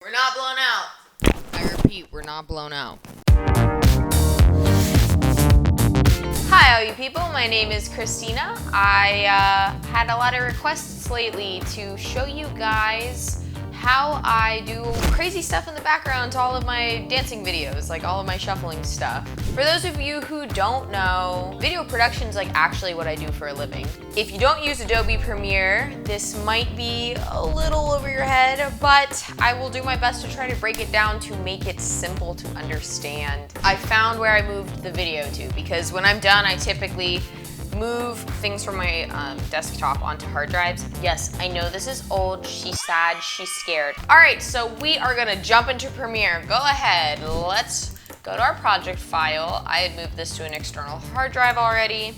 We're not blown out. I repeat, we're not blown out. Hi, all you people. My name is Christina. I had a lot of requests lately to show you guys how I do crazy stuff in the background to all of my dancing videos, like all of my shuffling stuff. For those of you who don't know, video production is like actually what I do for a living. If you don't use Adobe Premiere, this might be a little over your head, but I will do my best to try to break it down to make it simple to understand. I found where I moved the video to, because when I'm done, I typically move things from my desktop onto hard drives. Yes, I know this is old, she's sad, she's scared. All right, so we are gonna jump into Premiere. Go ahead, let's go to our project file. I had moved this to an external hard drive already.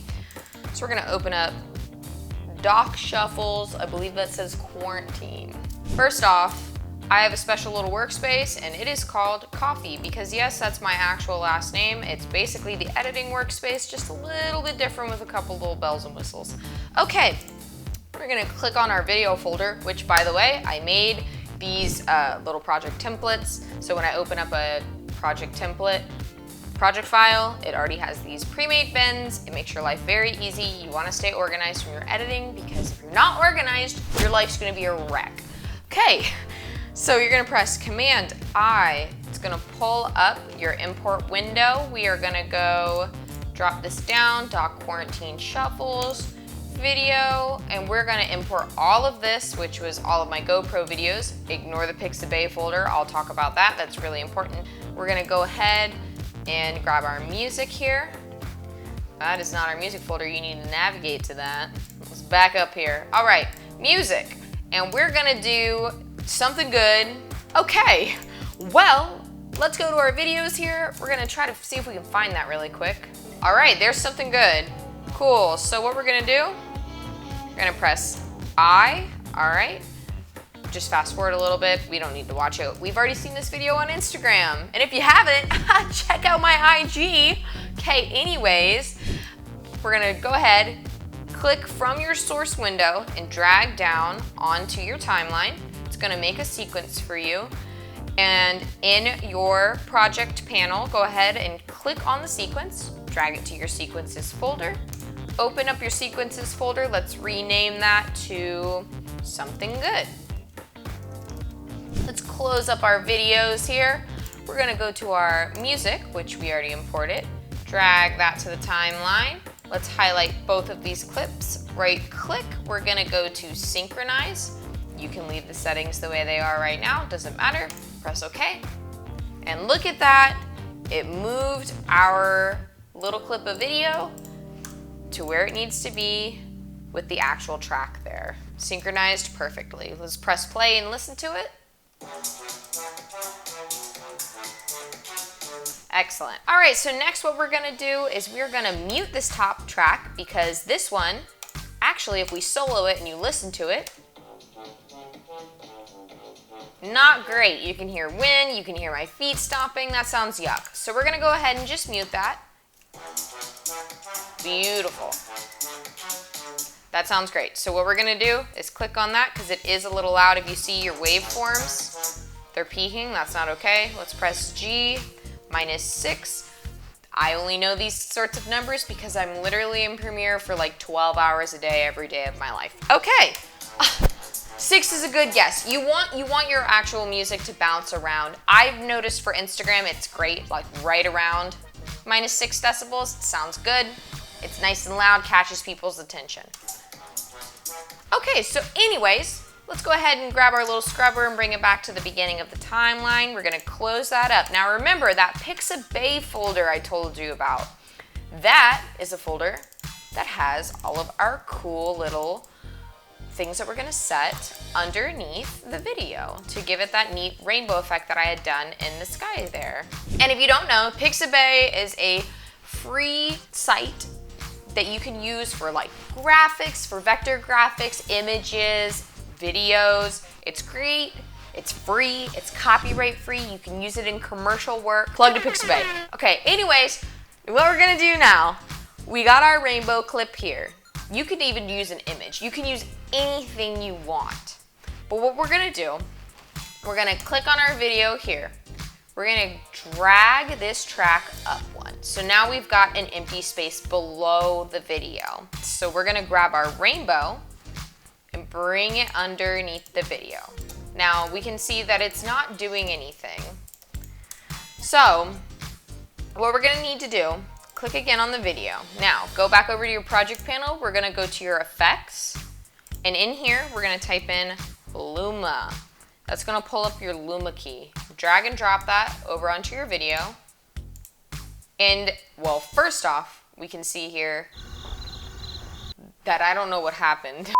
So we're gonna open up Doc Shuffles. I believe that says Quarantine. First off, I have a special little workspace and it is called Coffee because yes, that's my actual last name. It's basically the editing workspace, just a little bit different with a couple little bells and whistles. Okay, we're gonna click on our video folder, which by the way, I made these little project templates. So when I open up a project template, project file, it already has these pre-made bins. It makes your life very easy. You wanna stay organized when you're editing because if you're not organized, your life's gonna be a wreck. Okay. So you're gonna press Command I. It's gonna pull up your import window. We are gonna go drop this down, Doc Quarantine Shuffles, video, and we're gonna import all of this, which was all of my GoPro videos. Ignore the Pixabay folder, I'll talk about that, that's really important. We're gonna go ahead and grab our music here. That is not our music folder, you need to navigate to that. Let's back up here. All right, music, and we're gonna do something good. Okay, well, let's go to our videos here. We're gonna try to see if we can find that really quick. All right, there's something good. Cool, so what we're gonna do, we're gonna press I, all right. Just fast forward a little bit, we don't need to watch it. We've already seen this video on Instagram. And if you haven't, check out my IG. Okay, anyways, we're gonna go ahead, click from your source window and drag down onto your timeline. Gonna make a sequence for you, and in your project panel, go ahead and click on the sequence, drag it to your sequences folder, open up your sequences folder. Let's rename that to something good. Let's close up our videos here. We're gonna go to our music, which we already imported, drag that to the timeline. Let's highlight both of these clips, right click, we're gonna go to synchronize. You can leave the settings the way they are right now, doesn't matter, press OK. And look at that, it moved our little clip of video to where it needs to be with the actual track there. Synchronized perfectly. Let's press play and listen to it. Excellent. All right, so next what we're gonna do is we're gonna mute this top track because this one, actually if we solo it and you listen to it, not great. You can hear wind, you can hear my feet stomping, that sounds yuck. So we're gonna go ahead and just mute that. Beautiful. That sounds great. So what we're gonna do is click on that because it is a little loud if you see your waveforms. They're peaking, that's not okay. Let's press G, -6. I only know these sorts of numbers because I'm literally in Premiere for like 12 hours a day, every day of my life. Okay. 6 is a good guess. You want your actual music to bounce around. I've noticed for Instagram, it's great, like right around -6 decibels. It sounds good. It's nice and loud, catches people's attention. Okay, so anyways, let's go ahead and grab our little scrubber and bring it back to the beginning of the timeline. We're gonna close that up. Now remember that Pixabay folder I told you about. That is a folder that has all of our cool little things that we're gonna set underneath the video to give it that neat rainbow effect that I had done in the sky there. And if you don't know, Pixabay is a free site that you can use for like graphics, for vector graphics, images, videos. It's great, it's free, it's copyright free, you can use it in commercial work. Plug to Pixabay. Okay, anyways, what we're gonna do now, we got our rainbow clip here. You can even use an image. You can use anything you want. But what we're gonna do We're gonna click on our video here. We're gonna drag this track up one. So now we've got an empty space below the video. So we're gonna grab our rainbow and bring it underneath the video. Now we can see that it's not doing anything. So what we're gonna need to do, click again on the video. Now go back over to your project panel. We're gonna go to your effects. And in here, we're gonna type in Luma. That's gonna pull up your Luma key. Drag and drop that over onto your video. And, well, first off, we can see here that I don't know what happened.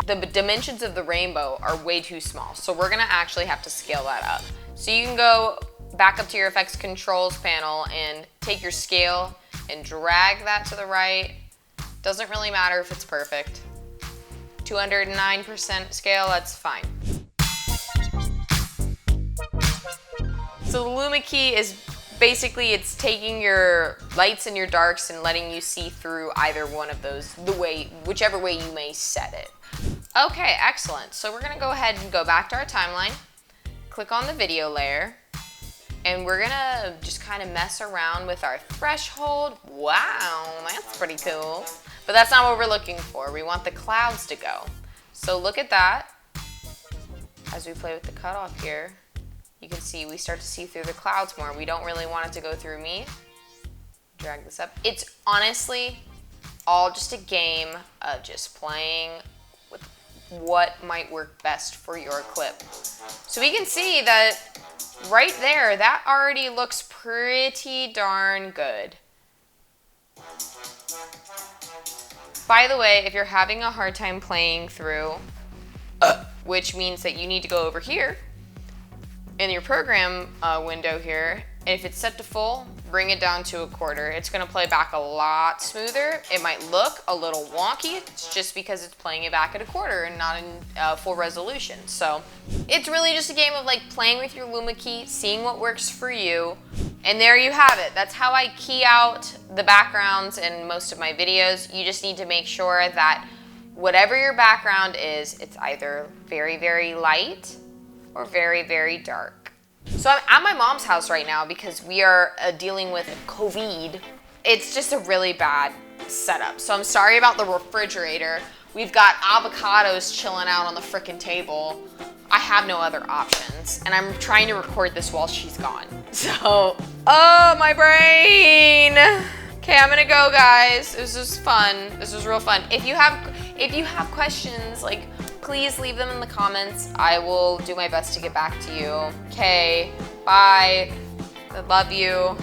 The dimensions of the rainbow are way too small, so we're gonna actually have to scale that up. So you can go back up to your effects controls panel and take your scale and drag that to the right. Doesn't really matter if it's perfect. 209% scale, that's fine. So the Luma key is basically, it's taking your lights and your darks and letting you see through either one of those, whichever way you may set it. Okay, excellent. So we're gonna go ahead and go back to our timeline, click on the video layer, and we're gonna just kind of mess around with our threshold. Wow, that's pretty cool. But that's not what we're looking for. We want the clouds to go. So look at that. As we play with the cutoff here, you can see we start to see through the clouds more. We don't really want it to go through me. Drag this up. It's honestly all just a game of just playing with what might work best for your clip. So we can see that right there, that already looks pretty darn good. By the way, if you're having a hard time playing through, which means that you need to go over here in your program window here, and if it's set to full, bring it down to 1/4. It's gonna play back a lot smoother. It might look a little wonky, it's just because it's playing it back at 1/4 and not in full resolution. So it's really just a game of like playing with your Luma key, seeing what works for you, and there you have it. That's how I key out the backgrounds in most of my videos. You just need to make sure that whatever your background is, it's either very, very light or very, very dark. So I'm at my mom's house right now because we are dealing with COVID. It's just a really bad setup. So I'm sorry about the refrigerator. We've got avocados chilling out on the frickin' table. I have no other options. And I'm trying to record this while she's gone. So, oh, my brain. Okay, I'm gonna go, guys. This was fun. This was real fun. If you have questions, like, please leave them in the comments. I will do my best to get back to you. Okay, bye. I love you.